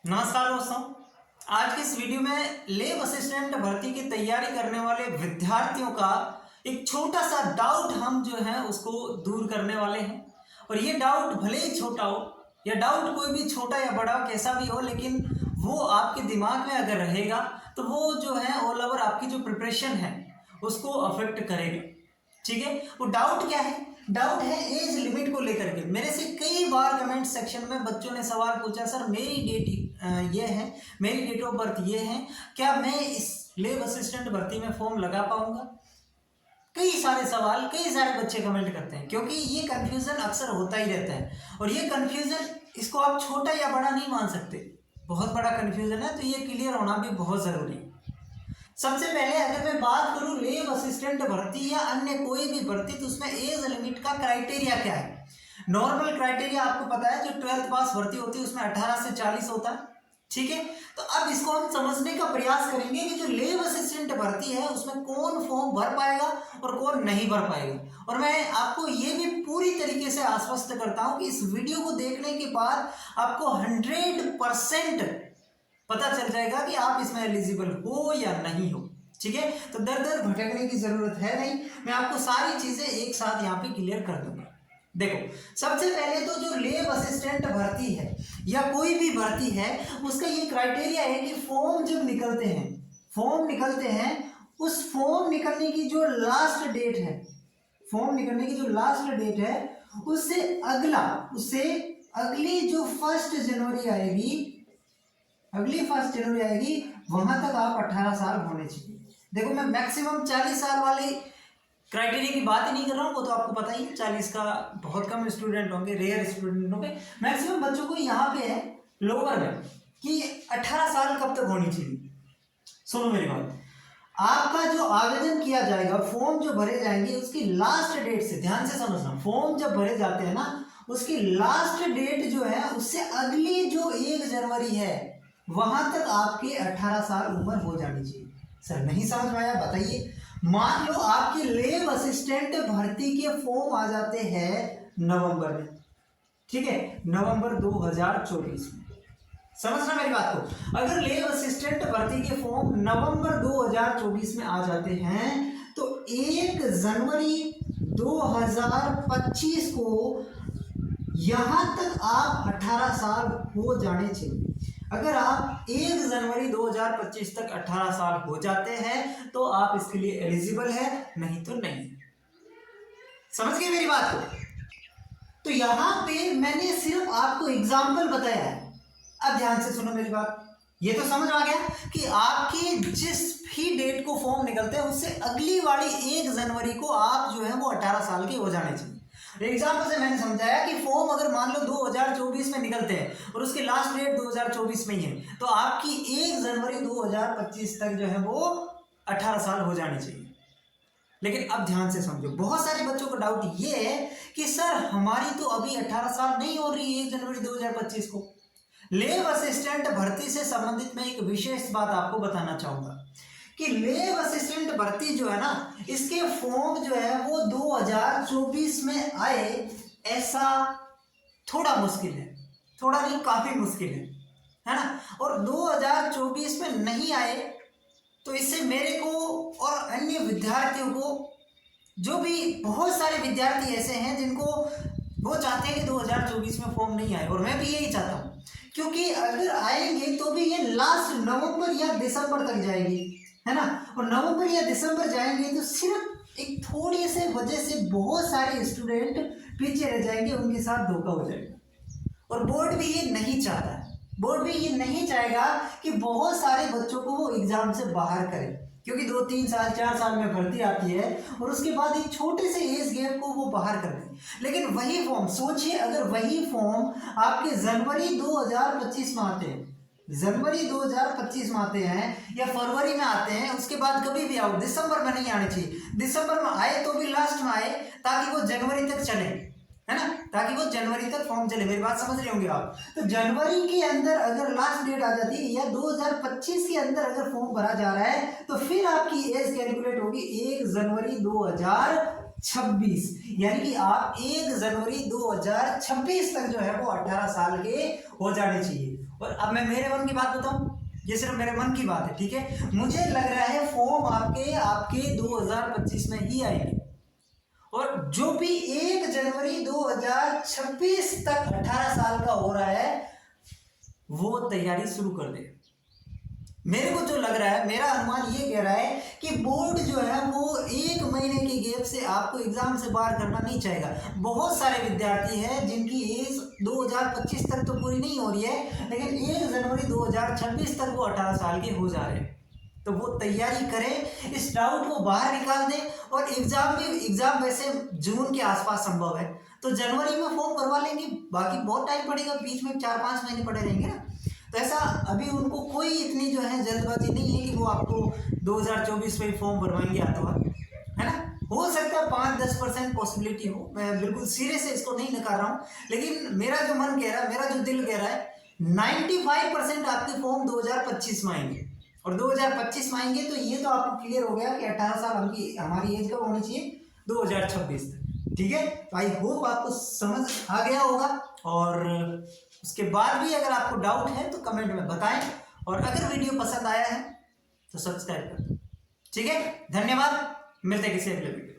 नमस्कार दोस्तों। आज की इस वीडियो में लैब असिस्टेंट भर्ती की तैयारी करने वाले विद्यार्थियों का एक छोटा सा डाउट हम जो है उसको दूर करने वाले हैं। और ये डाउट भले ही छोटा हो, या डाउट कोई भी छोटा या बड़ा कैसा भी हो, लेकिन वो आपके दिमाग में अगर रहेगा तो वो जो है ऑल ओवर आपकी जो प्रिपरेशन है उसको अफेक्ट करेगा। ठीक है, वो डाउट क्या है? डाउट है एज लिमिट को लेकर के। मेरे से कई बार कमेंट सेक्शन में बच्चों ने सवाल पूछा, सर मेरी डेट ये है, मेरी डेट ऑफ बर्थ ये है, क्या मैं इस लैब असिस्टेंट भर्ती में फॉर्म लगा पाऊंगा? कई सारे सवाल कई सारे बच्चे कमेंट करते हैं, क्योंकि ये कंफ्यूजन अक्सर होता ही रहता है। और ये कंफ्यूजन, इसको आप छोटा या बड़ा नहीं मान सकते, बहुत बड़ा कंफ्यूजन है, तो ये क्लियर होना भी बहुत ज़रूरी है। सबसे पहले अगर मैं बात करूं लैब असिस्टेंट भर्ती या अन्य कोई भी भर्ती, तो उसमें एज लिमिट का क्राइटेरिया क्या है? नॉर्मल क्राइटेरिया आपको पता है, जो 12th पास भर्ती होती है उसमें 18 से 40 होता है। ठीक है, तो अब इसको हम समझने का प्रयास करेंगे कि जो लैब असिस्टेंट भर्ती है उसमें कौन फॉर्म भर पाएगा और कौन नहीं भर पाएगा। और मैं आपको ये भी पूरी तरीके से आश्वस्त करता हूं कि इस वीडियो को देखने के बाद आपको 100% पता चल जाएगा कि आप इसमें एलिजिबल हो या नहीं हो। ठीक है, तो दर दर भटकने की जरूरत है नहीं, मैं आपको सारी चीजें एक साथ यहाँ पे क्लियर कर दूंगा। देखो, सबसे पहले तो जो लैब असिस्टेंट भर्ती है या कोई भी भर्ती है, उसका ये क्राइटेरिया है कि फॉर्म जब निकलते हैं, उस फॉर्म निकलने की जो लास्ट डेट है, उससे अगली जो 1 जनवरी आएगी, वहां तक आप 18 साल होने चाहिए। देखो, मैं मैक्सिमम 40 साल वाले क्राइटेरिया की बात ही नहीं कर रहा हूँ, वो तो आपको पता ही, 40 का बहुत कम स्टूडेंट होंगे, रेयर स्टूडेंट होंगे। मैक्सिमम बच्चों को यहाँ पे है लोअर में कि 18 साल कब तक होनी चाहिए। सुनो मेरी बात, आपका जो आवेदन किया जाएगा, फॉर्म जो भरे जाएंगे, उसकी लास्ट डेट से, ध्यान से समझना, फॉर्म जब भरे जाते हैं ना, उसकी लास्ट डेट जो है उससे अगली जो 1 जनवरी है, वहां तक आपके 18 साल उम्र हो जानी चाहिए। सर नहीं समझ में आया, बताइए। मान लो आपके लैब असिस्टेंट भर्ती के फॉर्म आ जाते हैं नवंबर में, ठीक है, नवंबर 2024 में। समझना मेरी बात को, अगर लैब असिस्टेंट भर्ती के फॉर्म नवंबर 2024 में आ जाते हैं, तो 1 जनवरी 2025 को यहां तक आप 18 साल हो जाने चाहिए। अगर आप 1 जनवरी 2025 तक 18 साल हो जाते हैं तो आप इसके लिए एलिजिबल है, नहीं तो नहीं। समझ गए मेरी बात को? तो यहां पे मैंने सिर्फ आपको एग्जाम्पल बताया है। अब ध्यान से सुनो मेरी बात, ये तो समझ आ गया कि आपके जिस भी डेट को फॉर्म निकलते हैं, उससे अगली वाली 1 जनवरी को आप जो है वो 18 साल के हो जाने चाहिए। एग्जाम्पल से मैंने समझाया कि फॉर्म अगर मान लो 2024 में निकलते हैं और उसकी लास्ट डेट 2024 में ही है, तो आपकी 1 जनवरी 2025 तक जो है वो 18 साल हो जानी चाहिए। लेकिन अब ध्यान से समझो, बहुत सारे बच्चों का डाउट ये है कि सर हमारी तो अभी 18 साल नहीं हो रही 1 जनवरी 2025 को। लैब असिस्टेंट भर्ती से संबंधित मैं एक विशेष बात आपको बताना चाहूंगा कि लैब असिस्टेंट भर्ती जो है ना, इसके फॉर्म जो है वो 2024 में आए, ऐसा थोड़ा मुश्किल है, थोड़ा नहीं काफी मुश्किल है ना। और 2024 में नहीं आए तो इससे मेरे को और अन्य विद्यार्थियों को, जो भी बहुत सारे विद्यार्थी ऐसे हैं जिनको वो चाहते हैं कि 2024 में फॉर्म नहीं आए, और मैं भी यही चाहता हूँ, क्योंकि अगर आएंगे तो भी ये लास्ट नवंबर या दिसंबर तक जाएगी, है ना। और नवंबर या दिसंबर जाएंगे तो सिर्फ एक थोड़ी से वजह से बहुत सारे स्टूडेंट पीछे रह जाएंगे, उनके साथ धोखा हो जाएगा। और बोर्ड भी ये नहीं चाहता है, बोर्ड भी ये नहीं चाहेगा कि बहुत सारे बच्चों को वो एग्जाम से बाहर करे, क्योंकि 2, 3 साल 4 साल में भर्ती आती है और उसके बाद एक छोटे से एज गैप को वो बाहर कर दें। लेकिन वही फॉर्म सोचिए, अगर वही फॉर्म आपके जनवरी 2025 में आते हैं, या फरवरी में आते हैं, उसके बाद कभी भी आओ, दिसंबर में नहीं आने चाहिए। दिसंबर में आए तो भी लास्ट में आए, ताकि वो जनवरी तक चले, है ना, ताकि वो जनवरी तक फॉर्म चले। मेरी बात समझ रहे होंगे आप? तो जनवरी के अंदर अगर लास्ट डेट आ जाती है, या 2025 के अंदर अगर फॉर्म भरा जा रहा है, तो फिर आपकी एज कैलकुलेट होगी 1 जनवरी 2026, यानी कि आप 1 जनवरी 2026 तक जो है वो 18 साल के हो जाने चाहिए। और अब मैं मेरे मन की बात बताऊं, ये सिर्फ मेरे मन की बात है, ठीक है। मुझे लग रहा है फॉर्म आपके 2025 में ही आएंगे, और जो भी 1 जनवरी 2026 तक 18 साल का हो रहा है वो तैयारी शुरू कर दे। मेरे को जो लग रहा है, मेरा अनुमान ये कह रहा है कि बोर्ड जो है वो 1 महीने के गैप से आपको एग्जाम से बाहर करना नहीं चाहेगा। बहुत सारे विद्यार्थी हैं जिनकी एज 2025 तक तो पूरी नहीं हो रही है, लेकिन 1 जनवरी 2026 तक वो 18 साल के हो जा रहे हैं। तो वो तैयारी करें, इस डाउट को बाहर निकाल दें, और एग्जाम वैसे जून के आसपास संभव है, तो जनवरी में फॉर्म भरवा लेंगे। बाकी बहुत टाइम पड़ेगा, बीच में 4-5 महीने पड़े रहेंगे ना। तो ऐसा अभी उनको कोई इतनी जो है जल्दबाजी नहीं है कि वो आपको 2024 में फॉर्म भरवाएंगे हाथों हाथ, है ना। हो सकता है 5-10% पॉसिबिलिटी हो, मैं बिल्कुल सिरे से इसको नहीं नकार रहा हूँ, लेकिन मेरा जो मन कह रहा है, मेरा जो दिल कह रहा है 95% आपके फॉर्म 2025 में आएंगे। और 2025 में आएंगे तो ये तो आपको क्लियर हो गया कि 18 साल हमारी एज कब होनी चाहिए, 2026 तक, ठीक है। तो आई होप आपको समझ आ गया होगा, और उसके बाद भी अगर आपको डाउट है तो कमेंट में बताएं, और अगर वीडियो पसंद आया है तो सब्सक्राइब कर दो, ठीक है। धन्यवाद, मिलते हैं किसी अगले वीडियो।